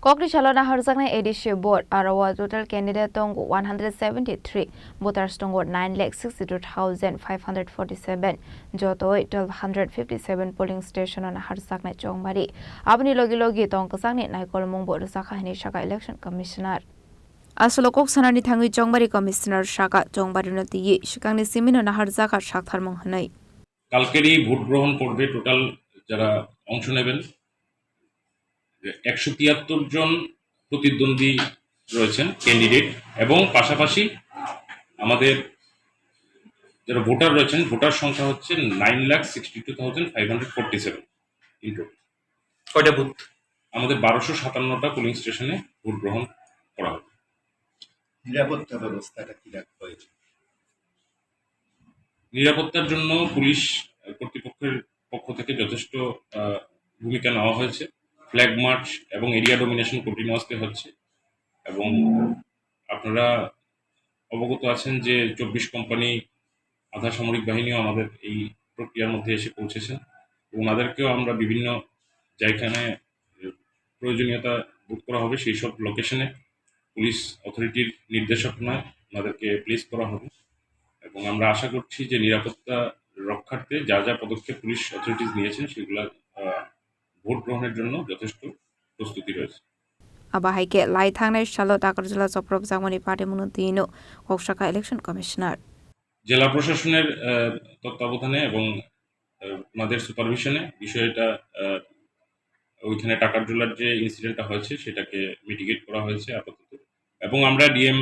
Kokri Chalona Harzakna Edition Board Arawa total candidate tongo 173 voters tongo 9,62,547 Jotoi 1,257 polling station on Harzakna Chongmari Abni Logi Tongo Sangni Naikol Board Sakahini Shaka Election Commissioner Asolo kok sanani thangi Chongmari Commissioner Shaka Chongmari Nati Shikangni Simino Harzaka Shakthar Monghanai কালকেরই vote গ্রহণ করবে total যারা অংশ নেবেন 173 জন প্রতিদ্বন্দ্বী রয়েছেন candidate এবং পাশাপাশি আমাদের যারা ভোটার রয়েছেন ভোটার সংখ্যা হচ্ছে 9,62,547 ইন টোটাল। কয়টা বুথ? আমাদের 1257টা পোলিং স্টেশনে ভোট গ্রহণ করা হবে। নিরাপত্তা ব্যবস্থাটা কি রাখা হয়েছে? নিরাপত্তার জন্য পুলিশ কর্তৃপক্ষের পক্ষ থেকে যথেষ্ট ভূমিকা নেওয়া হয়েছে। ফ্ল্যাগ মার্চ এবং এরিয়া ডোমিনেশন কন্টিনিউয়াসলি হচ্ছে এবং আপনারা অবগত আছেন যে 24 কোম্পানি আধা সামরিক বাহিনীও আমাদের এই প্রক্রিয়ার মধ্যে এসে পৌঁছেছেন এবং ওনাদেরকেও আমরা বিভিন্ন যেখানে প্রয়োজনীয়তা বুক করা হবে সেই সব লোকেশনে পুলিশ অথরিটির নির্দেশনায় ওনাদেরকে প্লেস করা হবে এবং আমরা আশা করছি যে নিরাপত্তা রক্ষার্থে যা যা পদক্ষেপ পুলিশ অথরিটিজ নিয়েছেন সেগুলো ভোট গ্রহণের জন্য যথেষ্ট প্রস্তুতি রয়েছে। Abahaike Lai Thangnai Shalo Takarjula Soprop Zamoni Party Munutino Kokshaka Election Commissioner জেলা প্রশাসনের তত্ত্বাবধানে এবং ওনাদের সুপারভিশনে বিষয়টা ওইখানে টাকারজোলার যে ইনসিডেন্টটা হয়েছে সেটাকে মিটিগেট করা হয়েছে আপাতত এবং আমরা ডিএম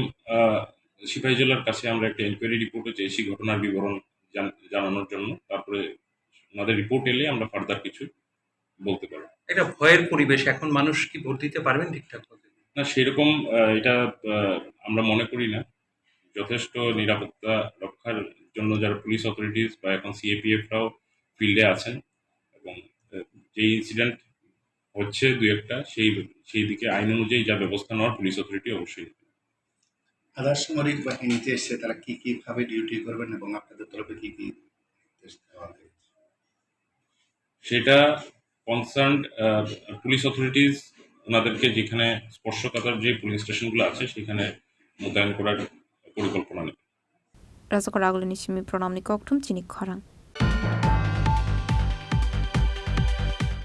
সিপাহীজলার কাছে আমরা একটা এনকোয়ারি রিপোর্টও চেয়েছি ঘটনার বিবরণ জানানোর জন্য। তারপরে ওনাদের রিপোর্ট এলে আমরা ফার্দার কিছু বলতে পারবো। এটা ভয়ের পরিবেশ, এখন মানুষ কি ভোট দিতে পারবেন ঠিকঠাক মতো? না, সেরকম এটা আমরা মনে করি না। যথেষ্ট নিরাপত্তা রক্ষার জন্য যারা পুলিশ অথরিটিস বা এখন সিএপিএফরাও ফিল্ডে আছেন এবং যে ইনসিডেন্ট হচ্ছে দুই একটা সেই দিকে আইন অনুযায়ী যা ব্যবস্থা নেওয়ার পুলিশ অথরিটি অবশ্যই। আধা সামরিক বাহিনীতে এসে তারা কি কি ভাবে ডিউটি করবেন এবং আপনাদের তরফে কি কি নির্দেশ দেওয়া হয়েছে সেটা কনসার্নড পুলিশ অথরিটিস ওনাদেরকে যেখানে স্পর্শকাতর যে পুলিশ স্টেশনগুলো আছে সেখানে মোতায়েন করার পরিকল্পনা নেবে। Razakor Agulini Shimi Pronamni Koktum Chinik Khorang